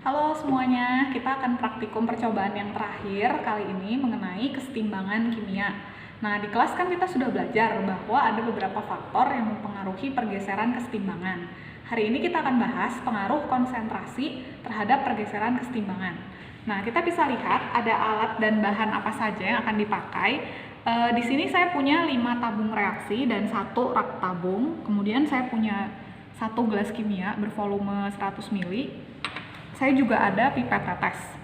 Halo semuanya, kita akan praktikum percobaan yang terakhir kali ini mengenai kesetimbangan kimia. Nah, di kelas kan kita sudah belajar bahwa ada beberapa faktor yang mempengaruhi pergeseran kesetimbangan. Hari ini kita akan bahas pengaruh konsentrasi terhadap pergeseran kesetimbangan. Nah, kita bisa lihat ada alat dan bahan apa saja yang akan dipakai. Di sini saya punya 5 tabung reaksi dan 1 rak tabung. Kemudian saya punya 1 gelas kimia bervolume 100 ml. Saya juga ada pipet tetes.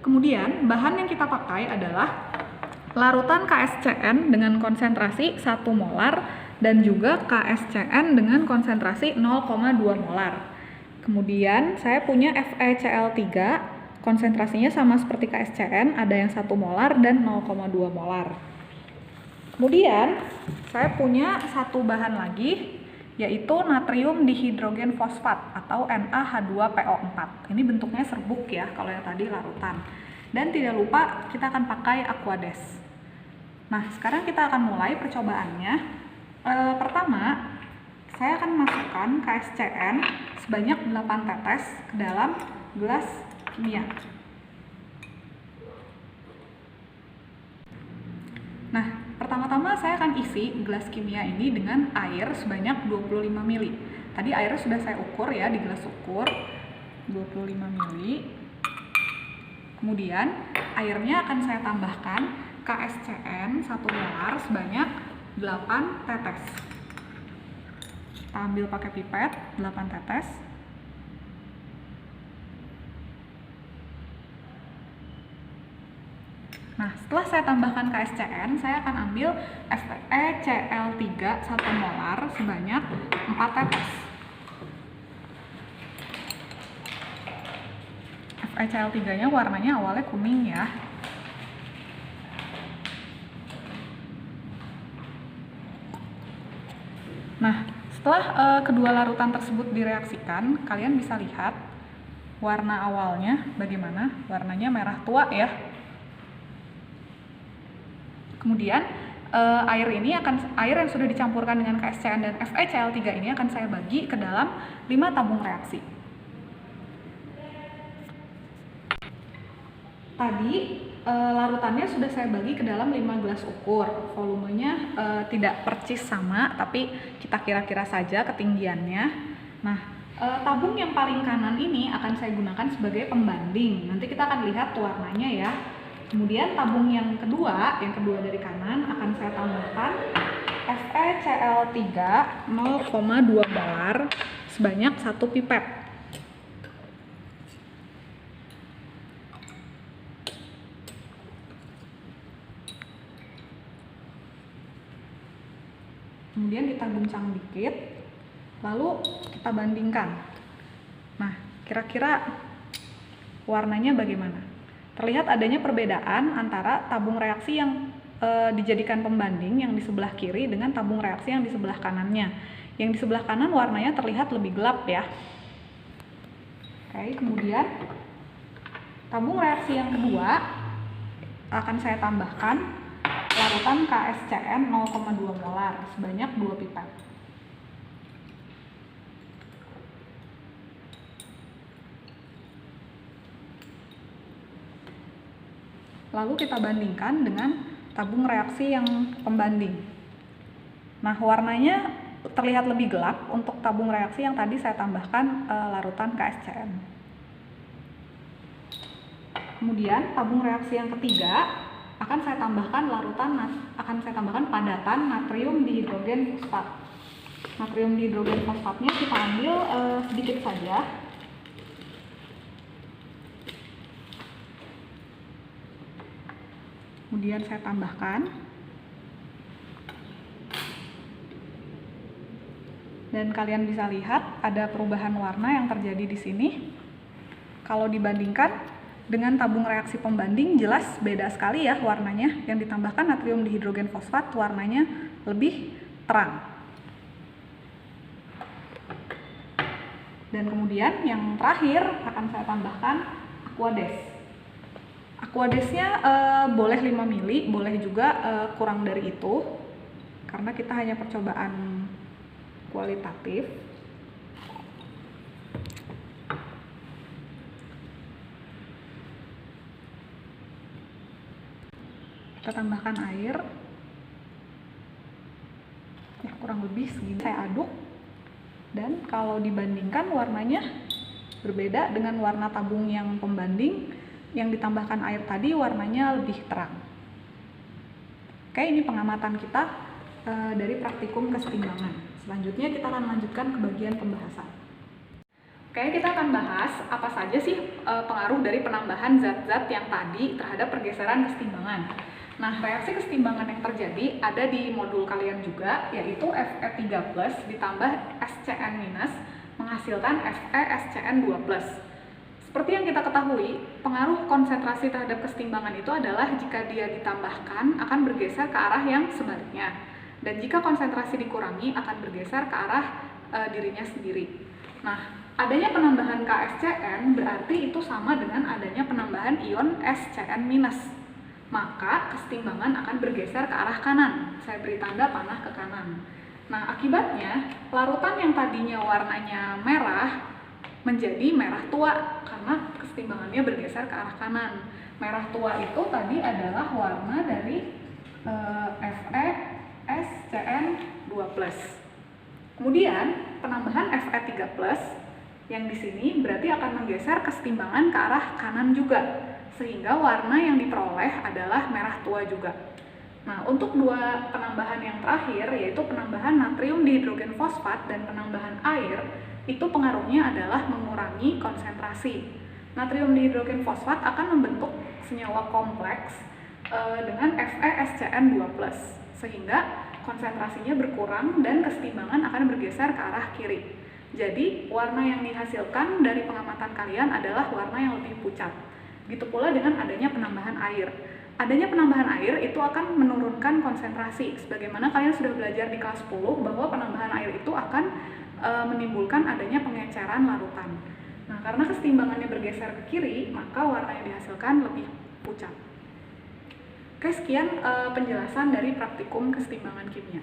Kemudian bahan yang kita pakai adalah larutan KSCN dengan konsentrasi 1 molar dan juga KSCN dengan konsentrasi 0,2 molar. Kemudian saya punya FeCl3, konsentrasinya sama seperti KSCN, ada yang 1 molar dan 0,2 molar. Kemudian saya punya satu bahan lagi, yaitu natrium dihidrogen fosfat atau NaH2PO4. Ini bentuknya serbuk ya, kalau yang tadi larutan. Dan tidak lupa kita akan pakai Aquades. Nah, sekarang kita akan mulai percobaannya. Pertama, saya akan masukkan KSCN sebanyak 8 tetes ke dalam gelas kimia. Nah, pertama-tama saya akan isi gelas kimia ini dengan air sebanyak 25 ml. Tadi airnya sudah saya ukur ya di gelas ukur 25 ml. Kemudian airnya akan saya tambahkan KSCN 1 molar sebanyak 8 tetes. Kita ambil pakai pipet 8 tetes. Nah, setelah saya tambahkan KSCN, saya akan ambil FeCl3 1 molar sebanyak 4 tetes. FeCl3-nya warnanya awalnya kuning ya. Nah, setelah kedua larutan tersebut direaksikan, kalian bisa lihat warna awalnya bagaimana. Warnanya merah tua ya. Kemudian air yang sudah dicampurkan dengan KSCN dan FeCl3 ini akan saya bagi ke dalam 5 tabung reaksi. Tadi larutannya sudah saya bagi ke dalam 5 gelas ukur. Volumenya tidak percis sama, tapi kita kira-kira saja ketinggiannya. Nah, tabung yang paling kanan ini akan saya gunakan sebagai pembanding. Nanti kita akan lihat warnanya ya. Kemudian tabung yang kedua dari kanan akan saya tambahkan FeCl3 0,2 molar sebanyak 1 pipet. Kemudian kita guncang dikit, lalu kita bandingkan. Nah, kira-kira warnanya bagaimana? Terlihat adanya perbedaan antara tabung reaksi yang dijadikan pembanding yang di sebelah kiri dengan tabung reaksi yang di sebelah kanannya. Yang di sebelah kanan warnanya terlihat lebih gelap ya. Oke, kemudian tabung reaksi yang kedua akan saya tambahkan larutan KSCN 0,2 molar sebanyak 2 pipet. Lalu kita bandingkan dengan tabung reaksi yang pembanding. Nah, warnanya terlihat lebih gelap untuk tabung reaksi yang tadi saya tambahkan larutan KSCN. Kemudian tabung reaksi yang ketiga akan saya tambahkan padatan natrium dihidrogen fosfat. Natrium dihidrogen fosfatnya kita ambil sedikit saja. Kemudian saya tambahkan, dan kalian bisa lihat ada perubahan warna yang terjadi di sini. Kalau dibandingkan dengan tabung reaksi pembanding, jelas beda sekali ya warnanya. Yang ditambahkan natrium dihidrogen fosfat warnanya lebih terang. Dan kemudian yang terakhir akan saya tambahkan Aquades. Aquadesnya boleh 5 ml, boleh juga kurang dari itu, karena kita hanya percobaan kualitatif. Kita tambahkan air. Ya, kurang lebih segini. Saya aduk. Dan kalau dibandingkan warnanya berbeda dengan warna tabung yang pembanding. Yang ditambahkan air tadi warnanya lebih terang. Oke, ini pengamatan kita dari praktikum kesetimbangan. Selanjutnya kita akan lanjutkan ke bagian pembahasan. Oke, kita akan bahas apa saja sih pengaruh dari penambahan zat-zat yang tadi terhadap pergeseran kesetimbangan. Nah, reaksi kesetimbangan yang terjadi ada di modul kalian juga, yaitu Fe3+ ditambah SCN- menghasilkan FeSCN2+. Seperti yang kita ketahui, pengaruh konsentrasi terhadap kesetimbangan itu adalah jika dia ditambahkan akan bergeser ke arah yang sebaliknya. Dan jika konsentrasi dikurangi akan bergeser ke arah dirinya sendiri. Nah, adanya penambahan KSCN berarti itu sama dengan adanya penambahan ion SCN-. Maka kesetimbangan akan bergeser ke arah kanan. Saya beri tanda panah ke kanan. Nah, akibatnya larutan yang tadinya warnanya merah menjadi merah tua karena kesetimbangannya bergeser ke arah kanan. Merah tua itu tadi adalah warna dari FeSCN2+. Kemudian penambahan Fe3+ yang di sini berarti akan menggeser kesetimbangan ke arah kanan juga, sehingga warna yang diperoleh adalah merah tua juga. Nah, untuk dua penambahan yang terakhir, yaitu penambahan natrium dihidrogen fosfat dan penambahan air, itu pengaruhnya adalah mengurangi konsentrasi. Natrium dihidrogen fosfat akan membentuk senyawa kompleks dengan FeSCN2+, sehingga konsentrasinya berkurang dan kesetimbangan akan bergeser ke arah kiri. Jadi, warna yang dihasilkan dari pengamatan kalian adalah warna yang lebih pucat. Begitu pula dengan adanya penambahan air. Adanya penambahan air itu akan menurunkan konsentrasi. Sebagaimana kalian sudah belajar di kelas 10 bahwa penambahan air itu akan menimbulkan adanya pengeceran larutan. Nah, karena kesetimbangannya bergeser ke kiri, maka warna yang dihasilkan lebih pucat. Oke, sekian penjelasan dari praktikum kesetimbangan kimia.